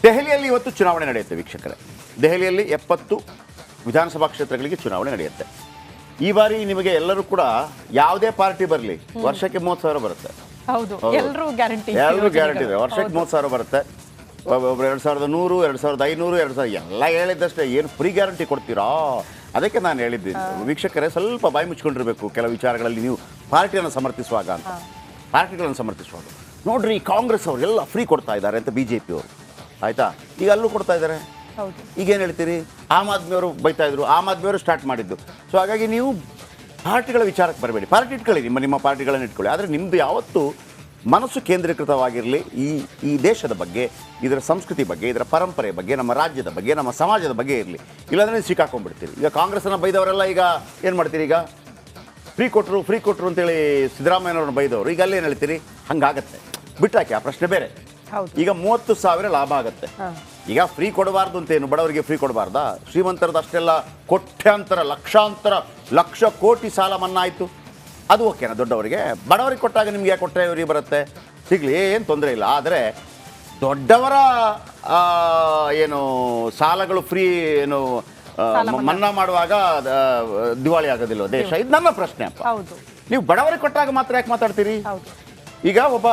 ದೆಹಲಿಯಲ್ಲಿ ಇವತ್ತು ಚುನಾವಣೆ ನಡೆಯುತ್ತೆ ವೀಕ್ಷಕರೇ. ದೆಹಲಿಯಲ್ಲಿ 70 ವಿಧಾನಸಭಾ ಕ್ಷೇತ್ರಗಳಿಗೆ ಚುನಾವಣೆ ನಡೆಯುತ್ತೆ. ಈ ಬಾರಿ ನಿಮಗೆ ಎಲ್ಲರೂ ಕೂಡ ಯಾವುದೇ ಪಾರ್ಟಿ ಬರಲಿ ವರ್ಷಕ್ಕೆ 30,000 ಬರುತ್ತೆ. ಹೌದು, ಎಲ್ಲರೂ ಗ್ಯಾರಂಟಿ ಇದೆ. ವರ್ಷಕ್ಕೆ 30,000 ಬರುತ್ತೆ. ಒಬ್ಬರು 2,100, 2,500, 2,000 ಎಲ್ಲ ಹೇಳಿದ್ದಷ್ಟೇ. ಏನು ಫ್ರೀ ಗ್ಯಾರಂಟಿ ಕೊಡ್ತೀರಾ? ಅದಕ್ಕೆ ನಾನು ಹೇಳಿದ್ದೀನಿ ವೀಕ್ಷಕರೇ, ಸ್ವಲ್ಪ ಬಾಯಿ ಮುಚ್ಕೊಂಡಿರಬೇಕು ಕೆಲವು ವಿಚಾರಗಳಲ್ಲಿ ನೀವು ಪಾರ್ಟಿಯನ್ನು ಸಮರ್ಥಿಸುವಾಗ ಅಂತ. ಪಾರ್ಟಿಗಳನ್ನು ಸಮರ್ಥಿಸುವಾಗ ನೋಡ್ರಿ, ಕಾಂಗ್ರೆಸ್ ಅವರೆಲ್ಲ ಫ್ರೀ ಕೊಡ್ತಾ ಇದ್ದಾರೆ ಅಂತ BJP ಅವರು, ಆಯಿತಾ? ಈಗ ಅಲ್ಲೂ ಕೊಡ್ತಾ ಇದ್ದಾರೆ. ಈಗೇನು ಹೇಳ್ತೀರಿ? ಆಮ್ ಆದ್ಮಿಯವರು ಬೈತಾ ಇದ್ರು, ಆಮ್ ಆದ್ಮಿಯವರು ಸ್ಟಾರ್ಟ್ ಮಾಡಿದ್ದು. ಸೊ ಹಾಗಾಗಿ ನೀವು ಪಾರ್ಟಿಗಳ ವಿಚಾರಕ್ಕೆ ಬರಬೇಡಿ. ಪಾರ್ಟಿ ಇಟ್ಕೊಳ್ಳಿ, ನಿಮ್ಮ ಪಾರ್ಟಿಗಳನ್ನು ಇಟ್ಕೊಳ್ಳಿ. ಆದರೆ ನಿಮ್ಮದು ಯಾವತ್ತೂ ಮನಸ್ಸು ಕೇಂದ್ರೀಕೃತವಾಗಿರಲಿ ಈ ದೇಶದ ಬಗ್ಗೆ, ಇದರ ಸಂಸ್ಕೃತಿ ಬಗ್ಗೆ, ಇದರ ಪರಂಪರೆ ಬಗ್ಗೆ, ನಮ್ಮ ರಾಜ್ಯದ ಬಗ್ಗೆ, ನಮ್ಮ ಸಮಾಜದ ಬಗ್ಗೆ ಇರಲಿ. ಇಲ್ಲಾಂದರೆ ಸಿಕ್ಕಾಕೊಂಡ್ಬಿಡ್ತೀರಿ. ಈಗ ಕಾಂಗ್ರೆಸ್ಸನ್ನು ಬೈದವರೆಲ್ಲ ಈಗ ಏನು ಮಾಡ್ತೀರಿ? ಈಗ ಫ್ರೀ ಕೊಟ್ಟರು ಅಂತೇಳಿ ಸಿದ್ದರಾಮಯ್ಯನವ್ರನ್ನ ಬೈದವರು ಈಗ ಅಲ್ಲೇನು ಹೇಳ್ತೀರಿ? ಹಂಗಾಗತ್ತೆ, ಬಿಟ್ಟಾಕಿ, ಆ ಪ್ರಶ್ನೆ ಬೇರೆ. ಈಗ 30,000 ಲಾಭ ಆಗುತ್ತೆ. ಈಗ ಫ್ರೀ ಕೊಡಬಾರ್ದು ಅಂತೇನು, ಬಡವರಿಗೆ ಫ್ರೀ ಕೊಡಬಾರ್ದಾ? ಶ್ರೀಮಂತರದ್ದು ಅಷ್ಟೆಲ್ಲ ಕೋಟ್ಯಾಂತರ, ಲಕ್ಷಾಂತರ, ಲಕ್ಷ ಕೋಟಿ ಸಾಲ ಮನ್ನಾ ಆಯಿತು, ಅದು ಓಕೆನಾ? ದೊಡ್ಡವರಿಗೆ. ಬಡವರಿಗೆ ಕೊಟ್ಟಾಗ ನಿಮ್ಗೆ ಯಾಕೆ ಕೊಟ್ಟರೆ ಇವರಿಗೆ ಬರುತ್ತೆ? ಸಿಗಲಿ, ಏನು ತೊಂದರೆ ಇಲ್ಲ. ಆದರೆ ದೊಡ್ಡವರ ಏನು ಸಾಲಗಳು ಫ್ರೀ ಏನು ಮನ್ನಾ ಮಾಡುವಾಗ ದಿವಾಳಿ ಆಗೋದಿಲ್ಲ ದೇಶ? ಇದು ನನ್ನ ಪ್ರಶ್ನೆ ಅಪ್ಪ. ನೀವು ಬಡವರಿಗೆ ಕೊಟ್ಟಾಗ ಮಾತ್ರ ಯಾಕೆ ಮಾತಾಡ್ತೀರಿ? ಈಗ ಒಬ್ಬ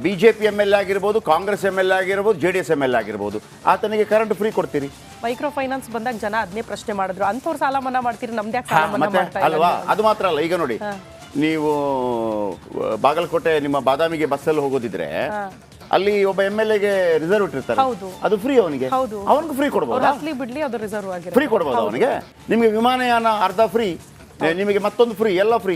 BJP MLA ಆಗಿರ್ಬೋದು, ಕಾಂಗ್ರೆಸ್ MLA ಆಗಿರ್ಬೋದು, JDS MLA ಆಗಿರ್ಬೋದು, ಆತನಿಗೆ ಕರೆಂಟ್ ಫ್ರೀ ಕೊಡ್ತೀರಿ. ಮೈಕ್ರೋ ಫೈನಾನ್ಸ್ ಬಂದಾಗ ಜನ ಅದನ್ನೇ ಪ್ರಶ್ನೆ ಮಾಡಿದ್ರು, ಅಂಥವ್ರು ಸಾಲ ಮನ್ನಾ ಮಾಡ್ತೀರಿ, ನಮ್ದು ಯಾಕೆ ಸಾಲ ಮನ್ನಾ ಮಾಡ್ತಾ ಇಲ್ಲ ಅಲ್ವಾ? ಅದು ಮಾತ್ರ ಅಲ್ಲ, ಈಗ ನೋಡಿ, ನೀವು ಬಾಗಲಕೋಟೆ ನಿಮ್ಮ ಬಾದಾಮಿಗೆ ಬಸ್ಸಲ್ಲಿ ಹೋಗೋದಿದ್ರೆ ಅಲ್ಲಿ ಒಬ್ಬ MLAಗೆ ರಿಸರ್ವ್ ಇಟ್ಟಿರ್ತಾರೆ, ಅದು ಫ್ರೀ. ಅವನಿಗೆ ಫ್ರೀ ಕೊಡ್ಬೋದು, ಫ್ರೀ ಕೊಡ್ಬೋದು ಅವನಿಗೆ. ನಿಮಗೆ ವಿಮಾನಯಾನ ಅರ್ಧ ಫ್ರೀ, ನಿಮಗೆ ಮತ್ತೊಂದು ಫ್ರೀ, ಎಲ್ಲ ಫ್ರೀ.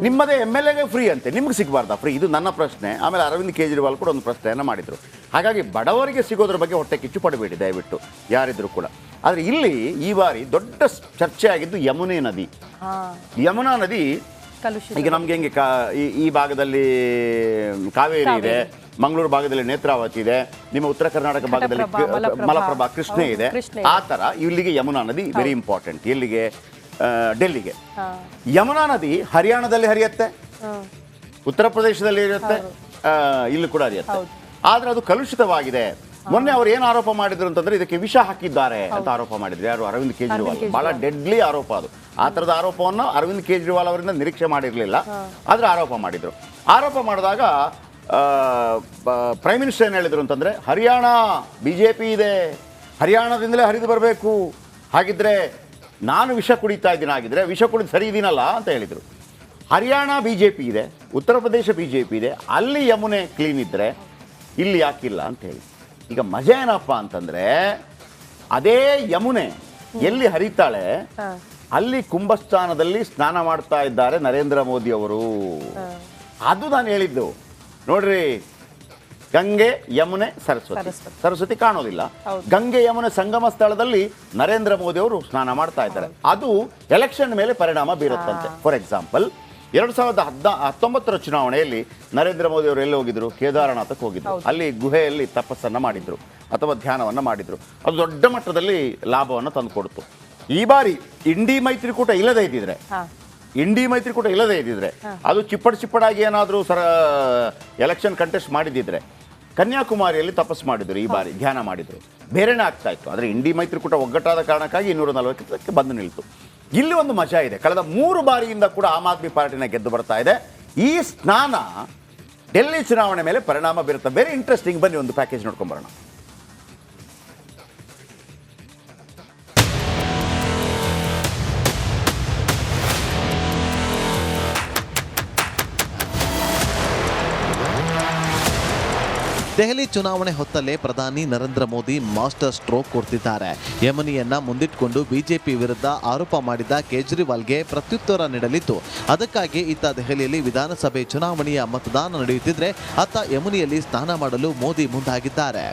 ನಿಮ್ಮದೇ MLAಗೆ ಫ್ರೀ ಅಂತೆ, ನಿಮ್ಗೆ ಸಿಗಬಾರ್ದಾ ಫ್ರೀ? ಇದು ನನ್ನ ಪ್ರಶ್ನೆ. ಆಮೇಲೆ ಅರವಿಂದ್ ಕೇಜ್ರಿವಾಲ್ ಕೂಡ ಒಂದು ಪ್ರಶ್ನೆಯನ್ನು ಮಾಡಿದರು. ಹಾಗಾಗಿ ಬಡವರಿಗೆ ಸಿಗೋದ್ರ ಬಗ್ಗೆ ಹೊಟ್ಟೆ ಕಿಚ್ಚು ಪಡಬೇಡಿ ದಯವಿಟ್ಟು, ಯಾರಿದ್ರು ಕೂಡ. ಆದರೆ ಇಲ್ಲಿ ಈ ಬಾರಿ ದೊಡ್ಡ ಚರ್ಚೆ ಆಗಿದ್ದು ಯಮುನೆ ನದಿ. ಯಮುನಾ ನದಿ ಈಗ ನಮ್ಗೆ ಹೆಂಗೆ ಈ ಭಾಗದಲ್ಲಿ ಕಾವೇರಿ ಇದೆ, ಮಂಗಳೂರು ಭಾಗದಲ್ಲಿ ನೇತ್ರಾವತಿ ಇದೆ, ನಿಮ್ಮ ಉತ್ತರ ಕರ್ನಾಟಕ ಭಾಗದಲ್ಲಿ ಮಲಪ್ರಭಾ, ಕೃಷ್ಣೆ ಇದೆ. ಆ ಥರ ಇಲ್ಲಿಗೆ ಯಮುನಾ ನದಿ ವೆರಿ ಇಂಪಾರ್ಟೆಂಟ್. ಎಲ್ಲಿಗೆ? ಡೆಲ್ಲಿಗೆ. ಯಮುನಾ ನದಿ ಹರಿಯಾಣದಲ್ಲಿ ಹರಿಯುತ್ತೆ, ಉತ್ತರ ಪ್ರದೇಶದಲ್ಲಿ ಇರುತ್ತೆ, ಇಲ್ಲೂ ಕೂಡ ಹರಿಯುತ್ತೆ. ಆದರೆ ಅದು ಕಲುಷಿತವಾಗಿದೆ. ಮೊನ್ನೆ ಅವರು ಏನು ಆರೋಪ ಮಾಡಿದ್ರು ಅಂತಂದ್ರೆ ಇದಕ್ಕೆ ವಿಷ ಹಾಕಿದ್ದಾರೆ ಅಂತ ಆರೋಪ ಮಾಡಿದ್ರು. ಯಾರು? ಅರವಿಂದ್ ಕೇಜ್ರಿವಾಲ್. ಬಹಳ ಡೆಡ್ಲಿ ಆರೋಪ ಅದು. ಆ ಥರದ ಆರೋಪವನ್ನು ಅರವಿಂದ್ ಕೇಜ್ರಿವಾಲ್ ಅವರಿಂದ ನಿರೀಕ್ಷೆ ಮಾಡಿರಲಿಲ್ಲ, ಆದರೆ ಆರೋಪ ಮಾಡಿದ್ರು. ಆರೋಪ ಮಾಡಿದಾಗ ಪ್ರೈಮ್ ಮಿನಿಸ್ಟರ್ ಏನು ಹೇಳಿದ್ರು ಅಂತಂದ್ರೆ, ಹರಿಯಾಣ BJP ಇದೆ, ಹರಿಯಾಣದಿಂದಲೇ ಹರಿದು ಬರಬೇಕು, ಹಾಗಿದ್ರೆ ನಾನು ವಿಷ ಕುಡಿತಾ ಇದ್ದೀನಿ, ಆಗಿದ್ರೆ ವಿಷ ಕುಡಿದು ಸರಿ ಇದೀನಲ್ಲ ಅಂತ ಹೇಳಿದರು. ಹರಿಯಾಣ BJP ಇದೆ, ಉತ್ತರ ಪ್ರದೇಶ BJP ಇದೆ, ಅಲ್ಲಿ ಯಮುನೆ ಕ್ಲೀನ್ ಇದ್ದರೆ ಇಲ್ಲಿ ಯಾಕಿಲ್ಲ ಅಂತ ಹೇಳಿ. ಈಗ ಮಜಾ ಏನಪ್ಪ ಅಂತಂದರೆ, ಅದೇ ಯಮುನೆ ಎಲ್ಲಿ ಹರಿತಾಳೆ ಅಲ್ಲಿ ಕುಂಭಸ್ಥಾನದಲ್ಲಿ ಸ್ನಾನ ಮಾಡ್ತಾ ಇದ್ದಾರೆ ನರೇಂದ್ರ ಮೋದಿ ಅವರು. ಅದು ನಾನು ಹೇಳಿದ್ದು. ನೋಡ್ರಿ, ಗಂಗೆ ಯಮುನೆ ಸರಸ್ವತಿ ಕಾಣೋದಿಲ್ಲ. ಗಂಗೆ ಯಮುನೆ ಸಂಗಮ ಸ್ಥಳದಲ್ಲಿ ನರೇಂದ್ರ ಮೋದಿ ಅವರು ಸ್ನಾನ ಮಾಡ್ತಾ ಇದ್ದಾರೆ. ಅದು ಎಲೆಕ್ಷನ್ ಮೇಲೆ ಪರಿಣಾಮ ಬೀರುತ್ತಂತೆ. ಫಾರ್ ಎಕ್ಸಾಂಪಲ್ 2019 ಚುನಾವಣೆಯಲ್ಲಿ ನರೇಂದ್ರ ಮೋದಿ ಅವರು ಎಲ್ಲಿ ಹೋಗಿದ್ರು? ಕೇದಾರನಾಥಕ್ಕೆ ಹೋಗಿದ್ರು. ಅಲ್ಲಿ ಗುಹೆಯಲ್ಲಿ ತಪಸ್ಸನ್ನು ಮಾಡಿದ್ರು ಅಥವಾ ಧ್ಯಾನವನ್ನು ಮಾಡಿದ್ರು. ಅದು ದೊಡ್ಡ ಮಟ್ಟದಲ್ಲಿ ಲಾಭವನ್ನು ತಂದುಕೊಡ್ತು. ಈ ಬಾರಿ ಇಂಡಿ ಮೈತ್ರಿಕೂಟ ಇಲ್ಲದೇ ಇದ್ದಿದ್ರೆ ಅದು ಚಿಪ್ಪಡಾಗಿ ಏನಾದರೂ ಎಲೆಕ್ಷನ್ ಕಂಟೆಸ್ಟ್ ಮಾಡಿದ್ದಿದ್ರೆ ಕನ್ಯಾಕುಮಾರಿಯಲ್ಲಿ ತಪಸ್ಸು ಮಾಡಿದ್ರು, ಈ ಬಾರಿ ಧ್ಯಾನ ಮಾಡಿದ್ರು, ಬೇರೆನೇ ಆಗ್ತಾ ಇತ್ತು. ಆದರೆ ಇಂಡಿ ಮೈತ್ರಿಕೂಟ ಒಗ್ಗಟ್ಟಾದ ಕಾರಣಕ್ಕಾಗಿ 240ಕ್ಕೆ ಬಂದು ನಿಲ್ತು. ಇಲ್ಲಿ ಒಂದು ಮಜಾ ಇದೆ. ಕಳೆದ 3 ಬಾರಿಯಿಂದ ಕೂಡ ಆಮ್ ಆದ್ಮಿ ಪಾರ್ಟಿನ ಗೆದ್ದು ಬರ್ತಾ ಇದೆ. ಈ ಸ್ನಾನ ಡೆಲ್ಲಿ ಚುನಾವಣೆ ಮೇಲೆ ಪರಿಣಾಮ ಬೀರುತ್ತೆ. Very interesting. ಬನ್ನಿ ಒಂದು ಪ್ಯಾಕೇಜ್ ನೋಡ್ಕೊಂಬರೋಣ. ದೆಹಲಿ ಚುನಾವಣೆ ಹೊತ್ತಲ್ಲೇ ಪ್ರಧಾನಿ ನರೇಂದ್ರ ಮೋದಿ ಮಾಸ್ಟರ್ ಸ್ಟ್ರೋಕ್ ಕೊಡ್ತಿದ್ದಾರೆ. ಯಮುನೆಯನ್ನ ಮುಂದಿಟ್ಟುಕೊಂಡು BJP ವಿರುದ್ಧ ಆರೋಪ ಮಾಡಿದ ಕೇಜ್ರಿವಾಲ್ಗೆ ಪ್ರತ್ಯುತ್ತರ ನೀಡಲಿದ್ದು, ಅದಕ್ಕಾಗಿ ಇತ್ತ ದೆಹಲಿಯಲ್ಲಿ ವಿಧಾನಸಭೆ ಚುನಾವಣೆಯ ಮತದಾನ ನಡೆಯುತ್ತಿದ್ರೆ ಅತ್ತ ಯಮುನೆಯಲ್ಲಿ ಸ್ನಾನ ಮಾಡಲು ಮೋದಿ ಮುಂದಾಗಿದ್ದಾರೆ.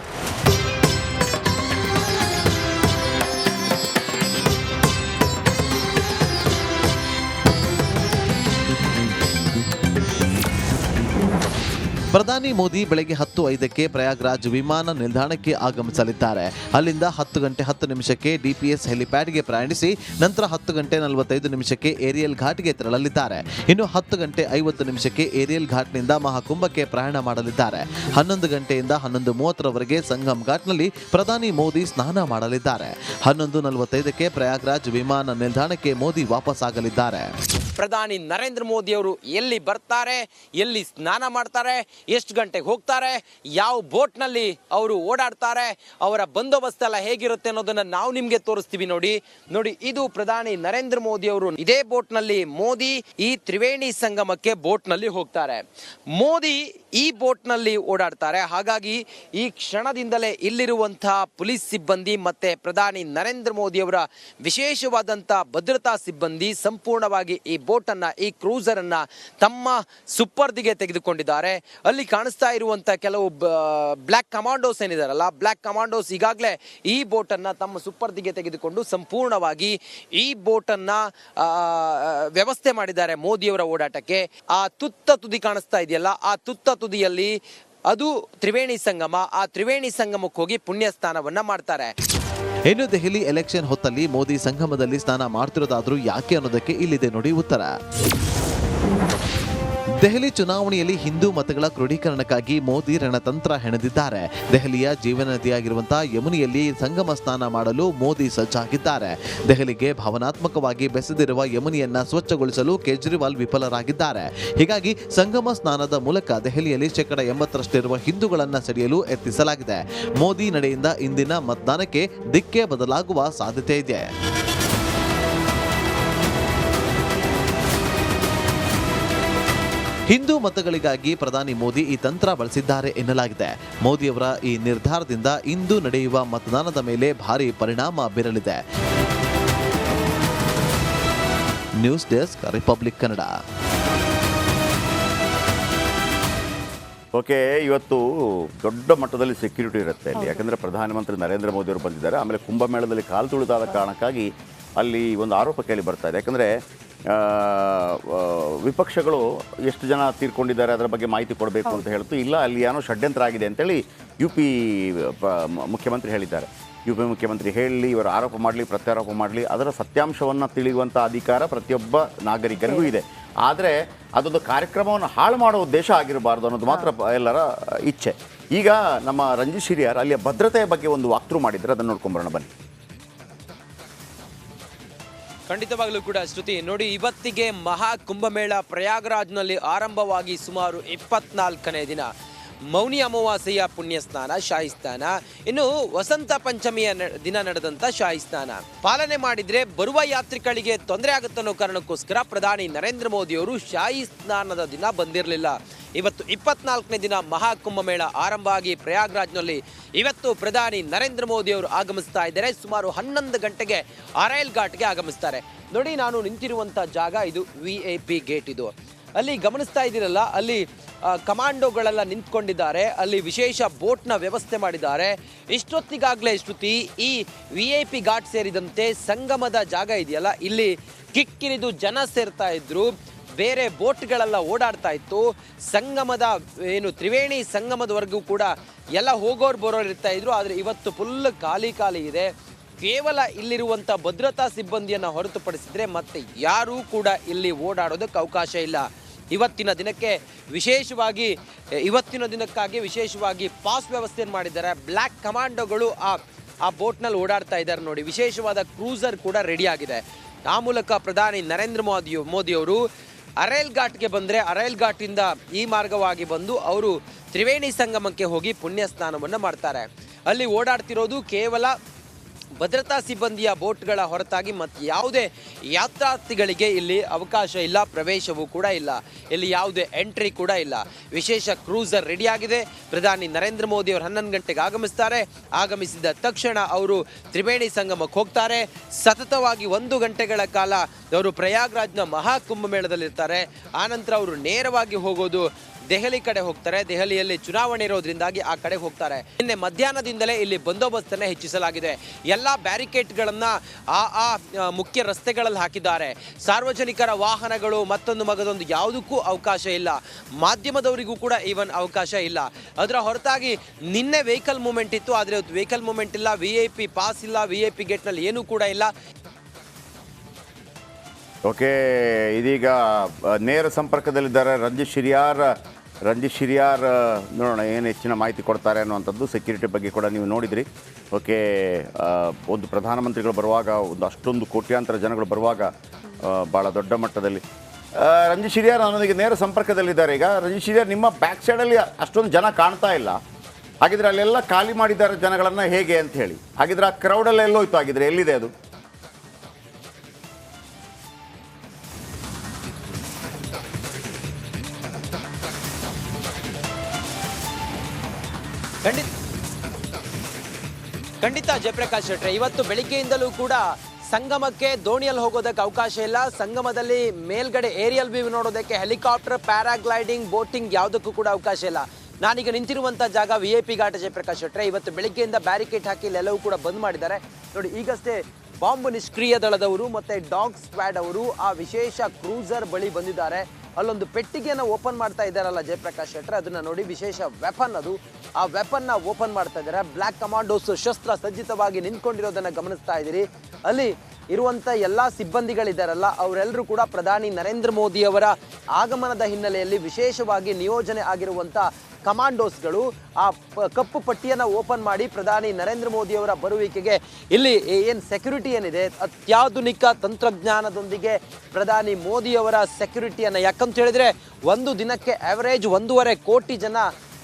ಪ್ರಧಾನಿ ಮೋದಿ ಬೆಳಗ್ಗೆ 10:05ಕ್ಕೆ ಪ್ರಯಾಗ್ರಾಜ್ ವಿಮಾನ ನಿಲ್ದಾಣಕ್ಕೆ ಆಗಮಿಸಲಿದ್ದಾರೆ. ಅಲ್ಲಿಂದ 10 ಗಂಟೆ 10 ನಿಮಿಷಕ್ಕೆ ಡಿಪಿಎಸ್ ಹೆಲಿಪ್ಯಾಡ್ಗೆ ಪ್ರಯಾಣಿಸಿ ನಂತರ 10 ಗಂಟೆ 45 ನಿಮಿಷಕ್ಕೆ ಏರಿಯಲ್ ಘಾಟ್ಗೆ ತೆರಳಲಿದ್ದಾರೆ. ಇನ್ನು 10 ಗಂಟೆ 50 ನಿಮಿಷಕ್ಕೆ ಏರಿಯಲ್ ಘಾಟ್ನಿಂದ ಮಹಾಕುಂಭಕ್ಕೆ ಪ್ರಯಾಣ ಮಾಡಲಿದ್ದಾರೆ. 11 ಗಂಟೆಯಿಂದ 11:30ರವರೆಗೆ ಸಂಗಮ್ ಘಾಟ್ನಲ್ಲಿ ಪ್ರಧಾನಿ ಮೋದಿ ಸ್ನಾನ ಮಾಡಲಿದ್ದಾರೆ. 11:45ಕ್ಕೆ ಪ್ರಯಾಗ್ರಾಜ್ ವಿಮಾನ ನಿಲ್ದಾಣಕ್ಕೆ ಮೋದಿ ವಾಪಸ್ ಆಗಲಿದ್ದಾರೆ. ಪ್ರಧಾನಿ ನರೇಂದ್ರ ಮೋದಿ ಅವರು ಎಲ್ಲಿ ಬರ್ತಾರೆ, ಎಲ್ಲಿ ಸ್ನಾನ ಮಾಡ್ತಾರೆ, ಎಷ್ಟು ಗಂಟೆಗೆ ಹೋಗ್ತಾರೆ, ಯಾವ ಬೋಟ್ನಲ್ಲಿ ಅವರು ಓಡಾಡ್ತಾರೆ, ಅವರ ಬಂದೋಬಸ್ತ್ ಎಲ್ಲ ಹೇಗಿರುತ್ತೆ ಅನ್ನೋದನ್ನ ನಾವು ನಿಮ್ಗೆ ತೋರಿಸ್ತೀವಿ. ನೋಡಿ ಇದು ಪ್ರಧಾನಿ ನರೇಂದ್ರ ಮೋದಿ ಅವರು ಇದೇ ಬೋಟ್ನಲ್ಲಿ ಮೋದಿ ಈ ತ್ರಿವೇಣಿ ಸಂಗಮಕ್ಕೆ ಬೋಟ್ನಲ್ಲಿ ಹೋಗ್ತಾರೆ. ಮೋದಿ ಈ ಬೋಟ್ನಲ್ಲಿ ಓಡಾಡ್ತಾರೆ. ಹಾಗಾಗಿ ಈ ಕ್ಷಣದಿಂದಲೇ ಇಲ್ಲಿರುವಂತಹ ಪೊಲೀಸ್ ಸಿಬ್ಬಂದಿ ಮತ್ತೆ ಪ್ರಧಾನಿ ನರೇಂದ್ರ ಮೋದಿ ಅವರ ವಿಶೇಷವಾದಂತಹ ಭದ್ರತಾ ಸಿಬ್ಬಂದಿ ಸಂಪೂರ್ಣವಾಗಿ ಈ ಬೋಟ್ ಅನ್ನ, ಈ ಕ್ರೂಸರ್ ಅನ್ನ ತಮ್ಮ ಸುಪರ್ದಿಗೆ ತೆಗೆದುಕೊಂಡಿದ್ದಾರೆ. ಅಲ್ಲಿ ಕಾಣಿಸ್ತಾ ಇರುವಂತ ಕೆಲವು ಬ್ಲಾಕ್ ಕಮಾಂಡೋಸ್ ಏನಿದಾರಲ್ಲ, ಬ್ಲಾಕ್ ಕಮಾಂಡೋಸ್ ಈಗಾಗಲೇ ಈ ಬೋಟ್ ಅನ್ನ ತಮ್ಮ ಸುಪರ್ದಿಗೆ ತೆಗೆದುಕೊಂಡು ಸಂಪೂರ್ಣವಾಗಿ ಈ ಬೋಟ್ ಅನ್ನ ವ್ಯವಸ್ಥೆ ಮಾಡಿದ್ದಾರೆ ಮೋದಿಯವರ ಓಡಾಟಕ್ಕೆ. ಆ ತುತ್ತ ತುದಿ ಕಾಣಿಸ್ತಾ ಇದೆಯಲ್ಲ, ಆ ತುತ್ತ ತುದಿಯಲ್ಲಿ ಅದು ತ್ರಿವೇಣಿ ಸಂಗಮ. ಆ ತ್ರಿವೇಣಿ ಸಂಗಮಕ್ಕೆ ಹೋಗಿ ಪುಣ್ಯ ಸ್ನಾನವನ್ನ ಮಾಡ್ತಾರೆ. ಇನ್ನು ದೆಹಲಿ ಎಲೆಕ್ಷನ್ ಹೊತ್ತಲ್ಲಿ ಮೋದಿ ಸಂಗಮದಲ್ಲಿ ಸ್ನಾನ ಮಾಡ್ತಿರೋದಾದ್ರೂ ಯಾಕೆ ಅನ್ನೋದಕ್ಕೆ ಇಲ್ಲಿದೆ ನೋಡಿ ಉತ್ತರ. ದೆಹಲಿ ಚುನಾವಣೆಯಲ್ಲಿ ಹಿಂದೂ ಮತಗಳ ಕ್ರೋಢೀಕರಣಕ್ಕಾಗಿ ಮೋದಿ ರಣತಂತ್ರ ಹೆಣೆದಿದ್ದಾರೆ. ದೆಹಲಿಯ ಜೀವನ ನದಿಯಾಗಿರುವಂತಹ ಯಮುನಿಯಲ್ಲಿ ಸಂಗಮ ಸ್ನಾನ ಮಾಡಲು ಮೋದಿ ಸಜ್ಜಾಗಿದ್ದಾರೆ. ದೆಹಲಿಗೆ ಭಾವನಾತ್ಮಕವಾಗಿ ಬೆಸೆದಿರುವ ಯಮುನಿಯನ್ನ ಸ್ವಚ್ಛಗೊಳಿಸಲು ಕೇಜ್ರಿವಾಲ್ ವಿಫಲರಾಗಿದ್ದಾರೆ. ಹೀಗಾಗಿ ಸಂಗಮ ಸ್ನಾನದ ಮೂಲಕ ದೆಹಲಿಯಲ್ಲಿ 80%ರಷ್ಟಿರುವ ಹಿಂದೂಗಳನ್ನ ಸೆಳೆಯಲು ಯತ್ನಿಸಲಾಗಿದೆ. ಮೋದಿ ನಡೆಯಿಂದ ಇಂದಿನ ಮತದಾನಕ್ಕೆ ದಿಕ್ಕೇ ಬದಲಾಗುವ ಸಾಧ್ಯತೆ ಇದೆ. ಹಿಂದೂ ಮತಗಳಿಗಾಗಿ ಪ್ರಧಾನಿ ಮೋದಿ ಈ ತಂತ್ರ ಬಳಸಿದ್ದಾರೆ ಎನ್ನಲಾಗಿದೆ. ಮೋದಿಯವರ ಈ ನಿರ್ಧಾರದಿಂದ ಇಂದು ನಡೆಯುವ ಮತದಾನದ ಮೇಲೆ ಭಾರಿ ಪರಿಣಾಮ ಬೀರಲಿದೆ. News desk, republic Kannada. Okay, ಇವತ್ತು ದೊಡ್ಡ ಮಟ್ಟದಲ್ಲಿ ಸೆಕ್ಯೂರಿಟಿ ಇರುತ್ತೆ ಅಲ್ಲಿ. ಯಾಕಂದರೆ ಪ್ರಧಾನಮಂತ್ರಿ ನರೇಂದ್ರ ಮೋದಿ ಅವರು ಬಂದಿದ್ದಾರೆ. ಆಮೇಲೆ ಕುಂಭಮೇಳದಲ್ಲಿ ಕಾಲು ತುಳಿದಾದ ಕಾರಣಕ್ಕಾಗಿ ಅಲ್ಲಿ ಒಂದು ಆರೋಪ ಕೇಳಿ ಬರ್ತಾ ಇದೆ. ಯಾಕಂದರೆ ವಿಪಕ್ಷಗಳು ಎಷ್ಟು ಜನ ತೀರ್ಕೊಂಡಿದ್ದಾರೆ ಅದರ ಬಗ್ಗೆ ಮಾಹಿತಿ ಕೊಡಬೇಕು ಅಂತ ಹೇಳ್ತು. ಇಲ್ಲ, ಅಲ್ಲಿ ಏನೋ ಷಡ್ಯಂತ್ರ ಆಗಿದೆ ಅಂತೇಳಿ UP ಮುಖ್ಯಮಂತ್ರಿ ಹೇಳಿದ್ದಾರೆ. UP ಮುಖ್ಯಮಂತ್ರಿ ಹೇಳಿ, ಇವರು ಆರೋಪ ಮಾಡಲಿ ಪ್ರತ್ಯಾರೋಪ ಮಾಡಲಿ, ಅದರ ಸತ್ಯಾಂಶವನ್ನು ತಿಳಿಯುವಂಥ ಅಧಿಕಾರ ಪ್ರತಿಯೊಬ್ಬ ನಾಗರಿಕರಿಗೂ ಇದೆ. ಆದರೆ ಅದೊಂದು ಕಾರ್ಯಕ್ರಮವನ್ನು ಹಾಳು ಮಾಡೋ ಉದ್ದೇಶ ಆಗಿರಬಾರ್ದು ಅನ್ನೋದು ಮಾತ್ರ ಎಲ್ಲರ ಇಚ್ಛೆ. ಈಗ ನಮ್ಮ ರಂಜಿತ್ ಶಿರಿಯಾರ್ ಅಲ್ಲಿಯ ಭದ್ರತೆಯ ಬಗ್ಗೆ ಒಂದು ವಾಕ್ಥ್ರೂ ಮಾಡಿದರೆ, ಅದನ್ನು ನೋಡ್ಕೊಂಬರೋಣ ಬನ್ನಿ. ಖಂಡಿತವಾಗ್ಲೂ ಕೂಡ ಶ್ರುತಿ, ನೋಡಿ ಇವತ್ತಿಗೆ ಮಹಾ ಕುಂಭಮೇಳ ಪ್ರಯಾಗ್ರಾಜ್ನಲ್ಲಿ ಆರಂಭವಾಗಿ ಸುಮಾರು 24ನೇ ದಿನ. ಮೌನಿ ಅಮಾವಾಸ್ಯೆಯ ಪುಣ್ಯ ಸ್ನಾನ, ಶಾಹಿ ಸ್ನಾನ, ಇನ್ನು ವಸಂತ ಪಂಚಮಿಯ ದಿನ ನಡೆದಂತ ಶಾಹಿ ಸ್ನಾನ ಪಾಲನೆ ಮಾಡಿದ್ರೆ ಬರುವ ಯಾತ್ರಿಕರಿಗೆ ತೊಂದರೆ ಆಗುತ್ತೆ ಅನ್ನೋ ಕಾರಣಕ್ಕೋಸ್ಕರ ಪ್ರಧಾನಿ ನರೇಂದ್ರ ಮೋದಿ ಅವರು ಶಾಹಿ ಸ್ನಾನದ ದಿನ ಬಂದಿರಲಿಲ್ಲ. ಇವತ್ತು 24ನೇ ದಿನ ಮಹಾ ಕುಂಭಮೇಳ ಆರಂಭ ಆಗಿ ಪ್ರಯಾಗ್ರಾಜ್ನಲ್ಲಿ ಇವತ್ತು ಪ್ರಧಾನಿ ನರೇಂದ್ರ ಮೋದಿ ಅವರು ಆಗಮಿಸ್ತಾ ಇದ್ದಾರೆ. ಸುಮಾರು 11 ಗಂಟೆಗೆ ಅರೈಲ್ ಘಾಟ್ಗೆ ಆಗಮಿಸ್ತಾರೆ. ನೋಡಿ, ನಾನು ನಿಂತಿರುವಂಥ ಜಾಗ ಇದು VIP ಗೇಟ್. ಇದು ಅಲ್ಲಿ ಗಮನಿಸ್ತಾ ಇದ್ದೀರಲ್ಲ, ಅಲ್ಲಿ ಕಮಾಂಡೋಗಳೆಲ್ಲ ನಿಂತ್ಕೊಂಡಿದ್ದಾರೆ. ಅಲ್ಲಿ ವಿಶೇಷ ಬೋಟ್ನ ವ್ಯವಸ್ಥೆ ಮಾಡಿದ್ದಾರೆ. ಇಷ್ಟೊತ್ತಿಗಾಗಲೇ ಶ್ರುತಿ, ಈ VIP ಘಾಟ್ ಸೇರಿದಂತೆ ಸಂಗಮದ ಜಾಗ ಇದೆಯಲ್ಲ, ಇಲ್ಲಿ ಕಿಕ್ಕಿರಿದು ಜನ ಸೇರ್ತಾ ಇದ್ರು. ಬೇರೆ ಬೋಟ್ಗಳೆಲ್ಲ ಓಡಾಡ್ತಾ ಇತ್ತು. ಸಂಗಮದ ತ್ರಿವೇಣಿ ಸಂಗಮದವರೆಗೂ ಕೂಡ ಎಲ್ಲ ಹೋಗೋರು ಬರೋರು ಇರ್ತಾ ಇದ್ರು. ಆದರೆ ಇವತ್ತು ಫುಲ್ ಖಾಲಿ ಇದೆ. ಕೇವಲ ಇಲ್ಲಿರುವಂಥ ಭದ್ರತಾ ಸಿಬ್ಬಂದಿಯನ್ನು ಹೊರತುಪಡಿಸಿದ್ರೆ ಮತ್ತೆ ಯಾರೂ ಕೂಡ ಇಲ್ಲಿ ಓಡಾಡೋದಕ್ಕೆ ಅವಕಾಶ ಇಲ್ಲ. ಇವತ್ತಿನ ದಿನಕ್ಕಾಗಿ ವಿಶೇಷವಾಗಿ ಪಾಸ್ ವ್ಯವಸ್ಥೆಯನ್ನು ಮಾಡಿದ್ದಾರೆ. ಬ್ಲ್ಯಾಕ್ ಕಮಾಂಡೋಗಳು ಆ ಬೋಟ್ನಲ್ಲಿ ಓಡಾಡ್ತಾ ಇದ್ದಾರೆ. ನೋಡಿ, ವಿಶೇಷವಾದ ಕ್ರೂಸರ್ ಕೂಡ ರೆಡಿ ಆಗಿದೆ. ಆ ಮೂಲಕ ಪ್ರಧಾನಿ ನರೇಂದ್ರ ಮೋದಿ ಅವರು ಅರೈಲ್ ಘಾಟ್ಗೆ ಬಂದರೆ ಅರೈಲ್ ಘಾಟಿಂದ ಈ ಮಾರ್ಗವಾಗಿ ಬಂದು ಅವರು ತ್ರಿವೇಣಿ ಸಂಗಮಕ್ಕೆ ಹೋಗಿ ಪುಣ್ಯ ಸ್ನಾನವನ್ನು ಮಾಡ್ತಾರೆ. ಅಲ್ಲಿ ಓಡಾಡ್ತಿರೋದು ಕೇವಲ ಭದ್ರತಾ ಸಿಬ್ಬಂದಿಯ ಬೋಟ್ಗಳ ಹೊರತಾಗಿ ಮತ್ತು ಯಾವುದೇ ಯಾತ್ರಾರ್ಥಿಗಳಿಗೆ ಇಲ್ಲಿ ಅವಕಾಶ ಇಲ್ಲ, ಪ್ರವೇಶವೂ ಕೂಡ ಇಲ್ಲ, ಇಲ್ಲಿ ಯಾವುದೇ ಎಂಟ್ರಿ ಕೂಡ ಇಲ್ಲ. ವಿಶೇಷ ಕ್ರೂಸರ್ ರೆಡಿಯಾಗಿದೆ. ಪ್ರಧಾನಿ ನರೇಂದ್ರ ಮೋದಿ ಅವರು 11 ಗಂಟೆಗೆ ಆಗಮಿಸ್ತಾರೆ. ಆಗಮಿಸಿದ ತಕ್ಷಣ ಅವರು ತ್ರಿವೇಣಿ ಸಂಗಮಕ್ಕೆ ಹೋಗ್ತಾರೆ. ಸತತವಾಗಿ 1 ಗಂಟೆಗಳ ಕಾಲ ಅವರು ಪ್ರಯಾಗ್ರಾಜ್ನ ಮಹಾ ಕುಂಭಮೇಳದಲ್ಲಿರ್ತಾರೆ. ಆನಂತರ ಅವರು ನೇರವಾಗಿ ಹೋಗೋದು ದೆಹಲಿ ಕಡೆ ಹೋಗ್ತಾರೆ. ದೆಹಲಿಯಲ್ಲಿ ಚುನಾವಣೆ ಇರೋದ್ರಿಂದಾಗಿ ಆ ಕಡೆ ಹೋಗ್ತಾರೆ. ನಿನ್ನೆ ಮಧ್ಯಾಹ್ನದಿಂದಲೇ ಇಲ್ಲಿ ಬಂದೋಬಸ್ತನ್ನು ಹೆಚ್ಚಿಸಲಾಗಿದೆ. ಎಲ್ಲ ಬ್ಯಾರಿಕೇಡ್ಗಳನ್ನ ಆ ಮುಖ್ಯ ರಸ್ತೆಗಳಲ್ಲಿ ಹಾಕಿದ್ದಾರೆ. ಸಾರ್ವಜನಿಕರ ವಾಹನಗಳು ಮತ್ತೊಂದು ಮಗದೊಂದು ಯಾವುದಕ್ಕೂ ಅವಕಾಶ ಇಲ್ಲ. ಮಾಧ್ಯಮದವರಿಗೂ ಕೂಡ ಈವನ್ ಅವಕಾಶ ಇಲ್ಲ. ಅದರ ಹೊರತಾಗಿ ನಿನ್ನೆ ವೆಹಿಕಲ್ ಮೂವ್ಮೆಂಟ್ ಇತ್ತು, ಆದರೆ ವೆಹಿಕಲ್ ಮೂವ್ಮೆಂಟ್ ಇಲ್ಲ, VIP ಪಾಸ್ ಇಲ್ಲ, VIP ಗೇಟ್ನಲ್ಲಿ ಏನೂ ಕೂಡ ಇಲ್ಲ. ಓಕೆ, ಇದೀಗ ನೇರ ಸಂಪರ್ಕದಲ್ಲಿದ್ದಾರೆ ರಂಜಿತ್ ಶಿರಿಯಾರ್. ನೋಡೋಣ ಏನು ಹೆಚ್ಚಿನ ಮಾಹಿತಿ ಕೊಡ್ತಾರೆ ಅನ್ನುವಂಥದ್ದು. ಸೆಕ್ಯೂರಿಟಿ ಬಗ್ಗೆ ಕೂಡ ನೀವು ನೋಡಿದ್ರಿ. ಓಕೆ, ಒಂದು ಪ್ರಧಾನಮಂತ್ರಿಗಳು ಬರುವಾಗ, ಒಂದು ಅಷ್ಟೊಂದು ಕೋಟ್ಯಾಂತರ ಜನಗಳು ಬರುವಾಗ ಭಾಳ ದೊಡ್ಡ ಮಟ್ಟದಲ್ಲಿ ರಂಜಿತ್ ಶಿರಿಯಾರ್ ಅನ್ನೋದಿಗೆ ನೇರ ಸಂಪರ್ಕದಲ್ಲಿದ್ದಾರೆ. ಈಗ ರಂಜಿತ್ ಶಿರಿಯಾರ್, ನಿಮ್ಮ ಬ್ಯಾಕ್ ಸೈಡಲ್ಲಿ ಅಷ್ಟೊಂದು ಜನ ಕಾಣ್ತಾ ಇಲ್ಲ, ಹಾಗಿದ್ರೆ ಅಲ್ಲೆಲ್ಲ ಖಾಲಿ ಮಾಡಿದ್ದಾರೆ ಜನಗಳನ್ನು ಹೇಗೆ ಅಂತ ಹೇಳಿ. ಹಾಗಿದ್ರೆ ಆ ಕ್ರೌಡೆಲ್ಲ ಎಲ್ಲೋಯ್ತು? ಹಾಗಿದ್ರೆ ಎಲ್ಲಿದೆ ಅದು? ಖಂಡಿತ ಜಯಪ್ರಕಾಶ್ ಶೆಟ್ರೆ, ಇವತ್ತು ಬೆಳಿಗ್ಗೆಯಿಂದಲೂ ಕೂಡ ಸಂಗಮಕ್ಕೆ ದೋಣಿಯಲ್ಲಿ ಹೋಗೋದಕ್ಕೆ ಅವಕಾಶ ಇಲ್ಲ. ಸಂಗಮದಲ್ಲಿ ಮೇಲ್ಗಡೆ ಏರಿಯಲ್ ವ್ಯೂ ನೋಡೋದಕ್ಕೆ ಹೆಲಿಕಾಪ್ಟರ್, ಪ್ಯಾರಾಗ್ಲೈಡಿಂಗ್, ಬೋಟಿಂಗ್ ಯಾವುದಕ್ಕೂ ಕೂಡ ಅವಕಾಶ ಇಲ್ಲ. ನಾನೀಗ ನಿಂತಿರುವಂಥ ಜಾಗ VIP ಘಾಟ ಜಯಪ್ರಕಾಶ್ ಶೆಟ್ರೆ. ಇವತ್ತು ಬೆಳಿಗ್ಗೆಯಿಂದ ಬ್ಯಾರಿಕೇಡ್ ಹಾಕಿ ಇಲ್ಲೆಲ್ಲವೂ ಕೂಡ ಬಂದ್ ಮಾಡಿದ್ದಾರೆ. ನೋಡಿ, ಈಗಷ್ಟೇ ಬಾಂಬ್ ನಿಷ್ಕ್ರಿಯ ದಳದವರು ಮತ್ತು ಡಾಗ್ ಸ್ಕ್ವಾಡ್ ಅವರು ಆ ವಿಶೇಷ ಕ್ರೂಸರ್ ಬಳಿ ಬಂದಿದ್ದಾರೆ. ಅಲ್ಲೊಂದು ಪೆಟ್ಟಿಗೆಯನ್ನು ಓಪನ್ ಮಾಡ್ತಾ ಇದ್ದಾರಲ್ಲ ಜಯಪ್ರಕಾಶ್ ಶೆಟ್ರೆ, ಅದನ್ನ ನೋಡಿ, ವಿಶೇಷ ವೆಪನ್ ಅದು. ಆ ವೆಪನ್ನ ಓಪನ್ ಮಾಡ್ತಾ ಇದ್ದಾರೆ. ಬ್ಲ್ಯಾಕ್ ಕಮಾಂಡೋಸ್ ಶಸ್ತ್ರ ಸಜ್ಜಿತವಾಗಿ ನಿಂತ್ಕೊಂಡಿರೋದನ್ನ ಗಮನಿಸ್ತಾ ಇದ್ದೀರಿ. ಅಲ್ಲಿ ಇರುವಂಥ ಎಲ್ಲ ಸಿಬ್ಬಂದಿಗಳಿದ್ದಾರಲ್ಲ, ಅವರೆಲ್ಲರೂ ಕೂಡ ಪ್ರಧಾನಿ ನರೇಂದ್ರ ಮೋದಿ ಅವರ ಆಗಮನದ ಹಿನ್ನೆಲೆಯಲ್ಲಿ ವಿಶೇಷವಾಗಿ ನಿಯೋಜನೆ ಆಗಿರುವಂಥ ಕಮಾಂಡೋಸ್ಗಳು ಆ ಕಪ್ಪು ಪಟ್ಟಿಯನ್ನು ಓಪನ್ ಮಾಡಿ ಪ್ರಧಾನಿ ನರೇಂದ್ರ ಮೋದಿ ಅವರ ಬರುವಿಕೆಗೆ ಇಲ್ಲಿ ಏನು ಸೆಕ್ಯೂರಿಟಿ ಏನಿದೆ, ಅತ್ಯಾಧುನಿಕ ತಂತ್ರಜ್ಞಾನದೊಂದಿಗೆ ಪ್ರಧಾನಿ ಮೋದಿ ಅವರ ಸೆಕ್ಯೂರಿಟಿಯನ್ನು, ಯಾಕಂತ ಹೇಳಿದ್ರೆ ಒಂದು ದಿನಕ್ಕೆ ಆವರೇಜ್ 1.5 ಕೋಟಿ ಜನ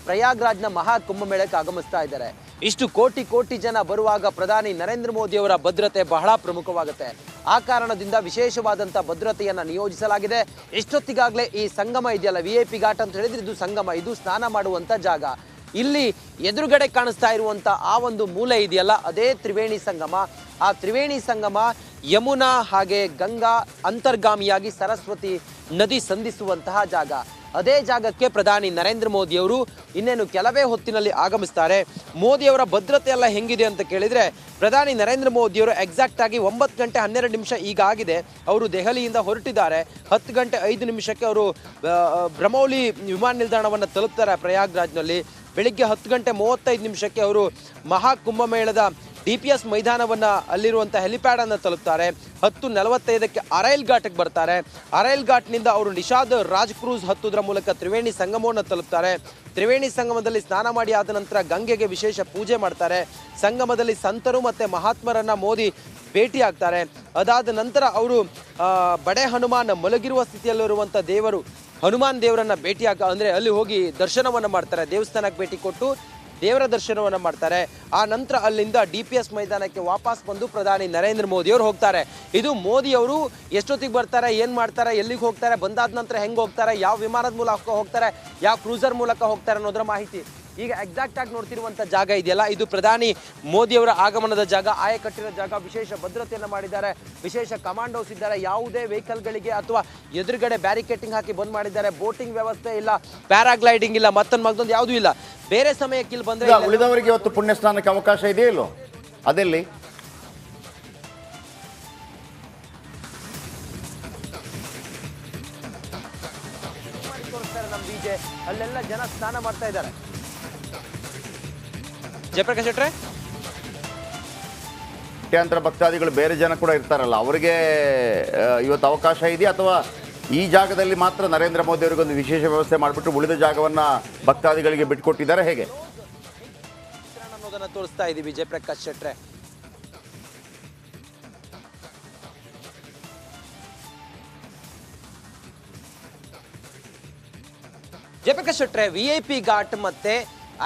ಪ್ರಯಾಗ್ರಾಜ್ನ ಮಹಾ ಕುಂಭಮೇಳಕ್ಕೆ ಆಗಮಿಸ್ತಾ ಇದ್ದಾರೆ. ಇಷ್ಟು ಕೋಟಿ ಜನ ಬರುವಾಗ ಪ್ರಧಾನಿ ನರೇಂದ್ರ ಮೋದಿ ಅವರ ಭದ್ರತೆ ಬಹಳ ಪ್ರಮುಖವಾಗುತ್ತೆ. ಆ ಕಾರಣದಿಂದ ವಿಶೇಷವಾದಂಥ ಭದ್ರತೆಯನ್ನು ನಿಯೋಜಿಸಲಾಗಿದೆ. ಎಷ್ಟೊತ್ತಿಗಾಗಲೇ ಈ ಸಂಗಮ ಇದೆಯಲ್ಲ, VIP ಘಾಟ್ ಅಂತ ಹೇಳಿದ್ರೆ ಇದು ಸಂಗಮ, ಇದು ಸ್ನಾನ ಮಾಡುವಂಥ ಜಾಗ. ಇಲ್ಲಿ ಎದುರುಗಡೆ ಕಾಣಿಸ್ತಾ ಇರುವಂಥ ಆ ಒಂದು ಮೂಲೆ ಇದೆಯಲ್ಲ, ಅದೇ ತ್ರಿವೇಣಿ ಸಂಗಮ. ಆ ತ್ರಿವೇಣಿ ಸಂಗಮ ಯಮುನಾ ಹಾಗೆ ಗಂಗಾ ಅಂತರ್ಗಾಮಿಯಾಗಿ ಸರಸ್ವತಿ ನದಿ ಸಂಧಿಸುವಂತಹ ಜಾಗ. ಅದೇ ಜಾಗಕ್ಕೆ ಪ್ರಧಾನಿ ನರೇಂದ್ರ ಮೋದಿ ಅವರು ಇನ್ನೇನು ಕೆಲವೇ ಹೊತ್ತಿನಲ್ಲಿ ಆಗಮಿಸ್ತಾರೆ. ಮೋದಿಯವರ ಭದ್ರತೆ ಎಲ್ಲ ಹೆಂಗಿದೆ ಅಂತ ಕೇಳಿದರೆ, ಪ್ರಧಾನಿ ನರೇಂದ್ರ ಮೋದಿಯವರು ಎಕ್ಸಾಕ್ಟ್ ಆಗಿ 9 ಗಂಟೆ 12 ನಿಮಿಷ ಈಗ ಆಗಿದೆ. ಅವರು ದೆಹಲಿಯಿಂದ ಹೊರಟಿದ್ದಾರೆ. 10 ಗಂಟೆ 5 ನಿಮಿಷಕ್ಕೆ ಅವರು ಬ್ರಹ್ಮೌಲಿ ವಿಮಾನ ನಿಲ್ದಾಣವನ್ನು ತಲುಪ್ತಾರೆ ಪ್ರಯಾಗ್ರಾಜ್ನಲ್ಲಿ. ಬೆಳಿಗ್ಗೆ 10 ಗಂಟೆ 35 ನಿಮಿಷಕ್ಕೆ ಅವರು ಮಹಾ ಕುಂಭಮೇಳದ DPS ಮೈದಾನವನ್ನು ಅಲ್ಲಿರುವಂಥ ಹೆಲಿಪ್ಯಾಡನ್ನು ತಲುಪ್ತಾರೆ. 10:45ಕ್ಕೆ ಅರೈಲ್ ಘಾಟ್ಗೆ ಬರ್ತಾರೆ. ಅರೈಲ್ ಘಾಟ್ನಿಂದ ಅವರು ನಿಷಾದ್ ರಾಜ್ ಕ್ರೂಸ್ ಹತ್ತುವುದರ ಮೂಲಕ ತ್ರಿವೇಣಿ ಸಂಗಮವನ್ನು ತಲುಪ್ತಾರೆ. ತ್ರಿವೇಣಿ ಸಂಗಮದಲ್ಲಿ ಸ್ನಾನ ಮಾಡಿ ಆದ ನಂತರ ಗಂಗೆಗೆ ವಿಶೇಷ ಪೂಜೆ ಮಾಡ್ತಾರೆ. ಸಂಗಮದಲ್ಲಿ ಸಂತರು ಮತ್ತು ಮಹಾತ್ಮರನ್ನು ಮೋದಿ ಭೇಟಿ ಆಗ್ತಾರೆ. ಅದಾದ ನಂತರ ಅವರು ಬಡೆ ಹನುಮಾನ್ ಮಲಗಿರುವ ಸ್ಥಿತಿಯಲ್ಲಿರುವಂಥ ದೇವರು ಹನುಮಾನ್ ದೇವರನ್ನು ಭೇಟಿಯಾಗ ಅಂದರೆ ಅಲ್ಲಿ ಹೋಗಿ ದರ್ಶನವನ್ನು ಮಾಡ್ತಾರೆ. ದೇವಸ್ಥಾನಕ್ಕೆ ಭೇಟಿ ಕೊಟ್ಟು ದೇವರ ದರ್ಶನವನ್ನು ಮಾಡ್ತಾರೆ. ಆ ನಂತರ ಅಲ್ಲಿಂದ DPS ಮೈದಾನಕ್ಕೆ ವಾಪಸ್ ಬಂದು ಪ್ರಧಾನಿ ನರೇಂದ್ರ ಮೋದಿ ಅವರು ಹೋಗ್ತಾರೆ. ಇದು ಮೋದಿ ಅವರು ಎಷ್ಟೊತ್ತಿಗೆ ಬರ್ತಾರೆ, ಏನು ಮಾಡ್ತಾರೆ, ಎಲ್ಲಿಗೆ ಹೋಗ್ತಾರೆ, ಬಂದಾದ ನಂತರ ಹೆಂಗೆ ಹೋಗ್ತಾರೆ, ಯಾವ ವಿಮಾನದ ಮೂಲಕ ಹೋಗ್ತಾರೆ, ಯಾವ ಕ್ರೂಸರ್ ಮೂಲಕ ಹೋಗ್ತಾರೆ ಅನ್ನೋದರ ಮಾಹಿತಿ ಈಗ ಎಕ್ಸಾಕ್ಟ್ ಆಗಿ ನೋಡ್ತಿರುವಂಥ ಜಾಗ ಇದೆಯಲ್ಲ, ಇದು ಪ್ರಧಾನಿ ಮೋದಿಯವರ ಆಗಮನದ ಜಾಗ. ಆಯಕಟ್ಟಿನ ಜಾಗ. ವಿಶೇಷ ಭದ್ರತೆಯನ್ನು ಮಾಡಿದ್ದಾರೆ. ವಿಶೇಷ ಕಮಾಂಡೋಸ್ ಇದ್ದಾರೆ. ಯಾವುದೇ ವೆಹಿಕಲ್ಗಳಿಗೆ ಅಥವಾ ಎದುರುಗಡೆ ಬ್ಯಾರಿಕೇಟಿಂಗ್ ಹಾಕಿ ಬಂದ್ ಮಾಡಿದ್ದಾರೆ. ಬೋಟಿಂಗ್ ವ್ಯವಸ್ಥೆ ಇಲ್ಲ, ಪ್ಯಾರಾಗ್ಲೈಡಿಂಗ್ ಇಲ್ಲ, ಮತ್ತೊಂದು ಯಾವುದೂ ಇಲ್ಲ. ಬೇರೆ ಸಮಯಕ್ಕೆ ಇಲ್ಲಿ ಬಂದ್ರೆ ಉಳಿದವರಿಗೆ ಇವತ್ತು ಪುಣ್ಯ ಸ್ನಾನಕ್ಕೆ ಅವಕಾಶ ಇದೆಯೋ ಇಲ್ಲೋ? ಅದೆಲ್ಲಿ ನಮ್ಮ ಬೀಜೆ ಅಲ್ಲೆಲ್ಲ ಜನ ಸ್ನಾನ ಮಾಡ್ತಾ ಇದ್ದಾರೆ. ಜಯಪ್ರಕಾಶ್ ಶೆಟ್ರೆ, ಕೋಟ್ಯಾಂತರ ಭಕ್ತಾದಿಗಳು ಬೇರೆ ಜನ ಕೂಡ ಇರ್ತಾರಲ್ಲ, ಅವರಿಗೆ ಇವತ್ತು ಅವಕಾಶ ಇದೆಯಾ ಅಥವಾ ಈ ಜಾಗದಲ್ಲಿ ಮಾತ್ರ ನರೇಂದ್ರ ಮೋದಿ ಅವರಿಗೊಂದು ವಿಶೇಷ ವ್ಯವಸ್ಥೆ ಮಾಡಿಬಿಟ್ಟು ಉಳಿದ ಜಾಗವನ್ನ ಭಕ್ತಾದಿಗಳಿಗೆ ಬಿಟ್ಕೊಟ್ಟಿದ್ದಾರೆ ಹೇಗೆ ಅನ್ನೋದನ್ನ ತೋರಿಸ್ತಾ ಇದ್ದೀವಿ ಜಯಪ್ರಕಾಶ್ ಶೆಟ್ರೆ. ಜಯಪ್ರಕಾಶ್ ಶೆಟ್ರೆ, VIP ಘಾಟ್ ಮತ್ತೆ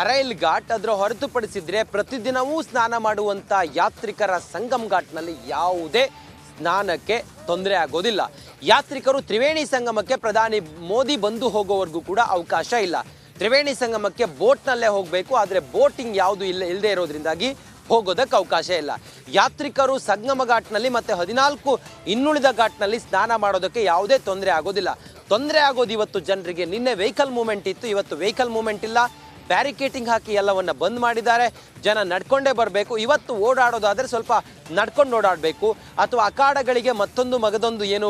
ಅರೈಲ್ ಘಾಟ್ ಅದರ ಹೊರತುಪಡಿಸಿದ್ರೆ ಪ್ರತಿದಿನವೂ ಸ್ನಾನ ಮಾಡುವಂತ ಯಾತ್ರಿಕರ ಸಂಗಮ್ ಘಾಟ್ನಲ್ಲಿ ಯಾವುದೇ ಸ್ನಾನಕ್ಕೆ ತೊಂದರೆ ಆಗೋದಿಲ್ಲ. ಯಾತ್ರಿಕರು ತ್ರಿವೇಣಿ ಸಂಗಮಕ್ಕೆ ಪ್ರಧಾನಿ ಮೋದಿ ಬಂದು ಹೋಗೋವರೆಗೂ ಕೂಡ ಅವಕಾಶ ಇಲ್ಲ. ತ್ರಿವೇಣಿ ಸಂಗಮಕ್ಕೆ ಬೋಟ್ನಲ್ಲೇ ಹೋಗಬೇಕು. ಆದರೆ ಬೋಟಿಂಗ್ ಯಾವುದು ಇಲ್ಲದೆ ಇರೋದ್ರಿಂದಾಗಿ ಹೋಗೋದಕ್ಕೆ ಅವಕಾಶ ಇಲ್ಲ. ಯಾತ್ರಿಕರು ಸಂಗಮ ಘಾಟ್ನಲ್ಲಿ ಮತ್ತೆ 14 ಇನ್ನುಳಿದ ಘಾಟ್ನಲ್ಲಿ ಸ್ನಾನ ಮಾಡೋದಕ್ಕೆ ಯಾವುದೇ ತೊಂದರೆ ಆಗೋದಿಲ್ಲ. ತೊಂದರೆ ಆಗೋದು ಇವತ್ತು ಜನರಿಗೆ. ನಿನ್ನೆ ವೆಹಿಕಲ್ ಮೂವ್ಮೆಂಟ್ ಇತ್ತು, ಇವತ್ತು ವೆಹಿಕಲ್ ಮೂವ್ಮೆಂಟ್ ಇಲ್ಲ. ಬ್ಯಾರಿಕೇಟಿಂಗ್ ಹಾಕಿ ಎಲ್ಲವನ್ನ ಬಂದ್ ಮಾಡಿದ್ದಾರೆ. ಜನ ನಡ್ಕೊಂಡೇ ಬರಬೇಕು. ಇವತ್ತು ಓಡಾಡೋದಾದ್ರೆ ಸ್ವಲ್ಪ ನಡ್ಕೊಂಡು ಓಡಾಡಬೇಕು, ಅಥವಾ ಅಖಾಡಗಳಿಗೆ ಮತ್ತೊಂದು ಮಗದೊಂದು ಏನು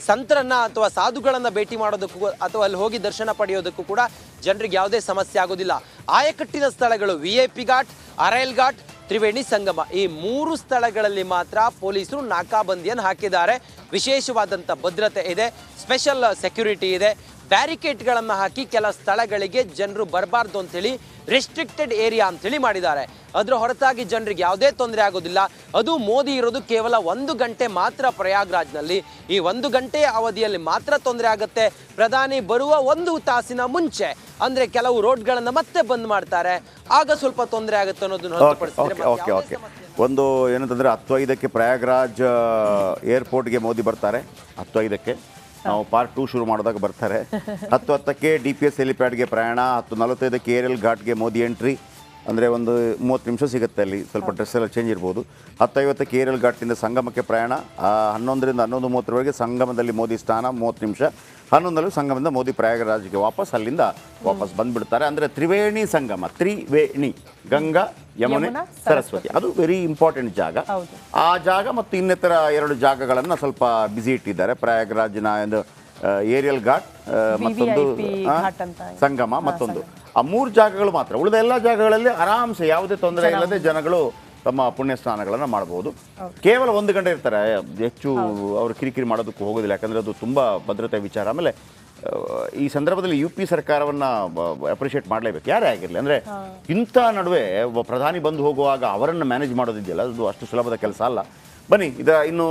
ಸಂತರನ್ನ ಅಥವಾ ಸಾಧುಗಳನ್ನ ಭೇಟಿ ಮಾಡೋದಕ್ಕೂ ಅಥವಾ ಅಲ್ಲಿ ಹೋಗಿ ದರ್ಶನ ಪಡೆಯೋದಕ್ಕೂ ಕೂಡ ಜನರಿಗೆ ಯಾವುದೇ ಸಮಸ್ಯೆ ಆಗೋದಿಲ್ಲ. ಆಯಕಟ್ಟಿನ ಸ್ಥಳಗಳು VIP ಘಾಟ್, ಅರೈಲ್ ಘಾಟ್, ತ್ರಿವೇಣಿ ಸಂಗಮ, ಈ 3 ಸ್ಥಳಗಳಲ್ಲಿ ಮಾತ್ರ ಪೊಲೀಸರು ನಾಕಾಬಂದಿಯನ್ನು ಹಾಕಿದ್ದಾರೆ. ವಿಶೇಷವಾದಂಥ ಭದ್ರತೆ ಇದೆ, ಸ್ಪೆಷಲ್ ಸೆಕ್ಯೂರಿಟಿ ಇದೆ. ಬ್ಯಾರಿಕೇಡ್ಗಳನ್ನು ಹಾಕಿ ಕೆಲ ಸ್ಥಳಗಳಿಗೆ ಜನರು ಬರಬಾರ್ದು ಅಂತೇಳಿ ರೆಸ್ಟ್ರಿಕ್ಟೆಡ್ ಏರಿಯಾ ಅಂತೇಳಿ ಮಾಡಿದ್ದಾರೆ. ಅದರ ಹೊರತಾಗಿ ಜನರಿಗೆ ಯಾವುದೇ ತೊಂದರೆ ಆಗೋದಿಲ್ಲ. ಅದು ಮೋದಿ ಇರೋದು ಕೇವಲ 1 ಗಂಟೆ ಮಾತ್ರ ಪ್ರಯಾಗ್ರಾಜ್ನಲ್ಲಿ. ಈ 1 ಗಂಟೆಯ ಅವಧಿಯಲ್ಲಿ ಮಾತ್ರ ತೊಂದರೆ ಆಗುತ್ತೆ. ಪ್ರಧಾನಿ ಬರುವ 1 ತಾಸಿನ ಮುಂಚೆ ಅಂದರೆ ಕೆಲವು ರೋಡ್ಗಳನ್ನು ಮತ್ತೆ ಬಂದ್ ಮಾಡ್ತಾರೆ, ಆಗ ಸ್ವಲ್ಪ ತೊಂದರೆ ಆಗುತ್ತೆ ಅನ್ನೋದನ್ನು ಹೊರತುಪಡಿಸಿದ್ರೆ ಓಕೆ ಓಕೆ ಒಂದು ಏನಂತಂದರೆ 10:05ಕ್ಕೆ ಪ್ರಯಾಗ್ರಾಜ್ ಏರ್ಪೋರ್ಟ್ಗೆ ಮೋದಿ ಬರ್ತಾರೆ. 10:05ಕ್ಕೆ ನಾವು ಪಾರ್ಟ್ 2 ಶುರು ಮಾಡಿದಾಗ ಬರ್ತಾರೆ. 10:10ಕ್ಕೆ DPS ಹೆಲಿಪ್ಯಾಡ್ಗೆ ಪ್ರಯಾಣ. 10:45ಕ್ಕೆ ಏರಿಯಲ್ ಘಾಟ್ಗೆ ಮೋದಿ ಎಂಟ್ರಿ. ಅಂದರೆ ಒಂದು 30 ನಿಮಿಷ ಸಿಗುತ್ತೆ, ಅಲ್ಲಿ ಸ್ವಲ್ಪ ಡ್ರೆಸ್ ಎಲ್ಲ ಚೇಂಜ್ ಇರ್ಬೋದು. 10:50ಕ್ಕೆ ಏರಿಯಲ್ ಘಾಟ್ನಿಂದ ಸಂಗಮಕ್ಕೆ ಪ್ರಯಾಣ. 11ರಿಂದ 11:30ವರೆಗೆ ಸಂಗಮದಲ್ಲಿ ಮೋದಿ ಸ್ನಾನ 30 ನಿಮಿಷ. 11ರಲ್ಲಿ ಸಂಗಮದಿಂದ ಮೋದಿ ಪ್ರಯಾಗರಾಜ್ಗೆ ಅಲ್ಲಿಂದ ವಾಪಸ್ ಬಂದುಬಿಡ್ತಾರೆ. ಅಂದರೆ ತ್ರಿವೇಣಿ ಸಂಗಮ, ತ್ರಿವೇಣಿ, ಗಂಗಾ, ಯಮುನೆ, ಸರಸ್ವತಿ, ಅದು ವೆರಿ ಇಂಪಾರ್ಟೆಂಟ್ ಜಾಗ. ಆ ಜಾಗ ಮತ್ತು ಇನ್ನಿತರ 2 ಜಾಗಗಳನ್ನು ಸ್ವಲ್ಪ ಬ್ಯುಸಿ ಇಟ್ಟಿದ್ದಾರೆ. ಪ್ರಯಾಗರಾಜ್ನ ಏರಿಯಲ್ ಘಾಟ್ ಮತ್ತೊಂದು ಸಂಗಮ ಮತ್ತೊಂದು, ಆ 3 ಜಾಗಗಳು ಮಾತ್ರ. ಉಳಿದ ಎಲ್ಲ ಜಾಗಗಳಲ್ಲಿ ಆರಾಮ್ಸೆ ಯಾವುದೇ ತೊಂದರೆ ಇಲ್ಲದೆ ಜನಗಳು ತಮ್ಮ ಪುಣ್ಯ ಸ್ನಾನಗಳನ್ನು ಮಾಡಬಹುದು. ಕೇವಲ 1 ಗಂಟೆ ಇರ್ತಾರೆ, ಹೆಚ್ಚು ಅವರು ಕಿರಿಕಿರಿ ಮಾಡೋದಕ್ಕೂ ಹೋಗೋದಿಲ್ಲ, ಯಾಕಂದರೆ ಅದು ತುಂಬ ಭದ್ರತೆ ವಿಚಾರ. ಆಮೇಲೆ ಈ ಸಂದರ್ಭದಲ್ಲಿ UP ಸರ್ಕಾರವನ್ನು ಅಪ್ರಿಷಿಯೇಟ್ ಮಾಡಲೇಬೇಕು, ಯಾರೇ ಆಗಿರಲಿ. ಅಂದರೆ ಇಂಥ ನಡುವೆ ಒಬ್ಬ ಪ್ರಧಾನಿ ಬಂದು ಹೋಗುವಾಗ ಅವರನ್ನು ಮ್ಯಾನೇಜ್ ಮಾಡೋದಿದೆಯಲ್ಲ, ಅದು ಅಷ್ಟು ಸುಲಭದ ಕೆಲಸ ಅಲ್ಲ. ಬನ್ನಿ, ಇನ್ನು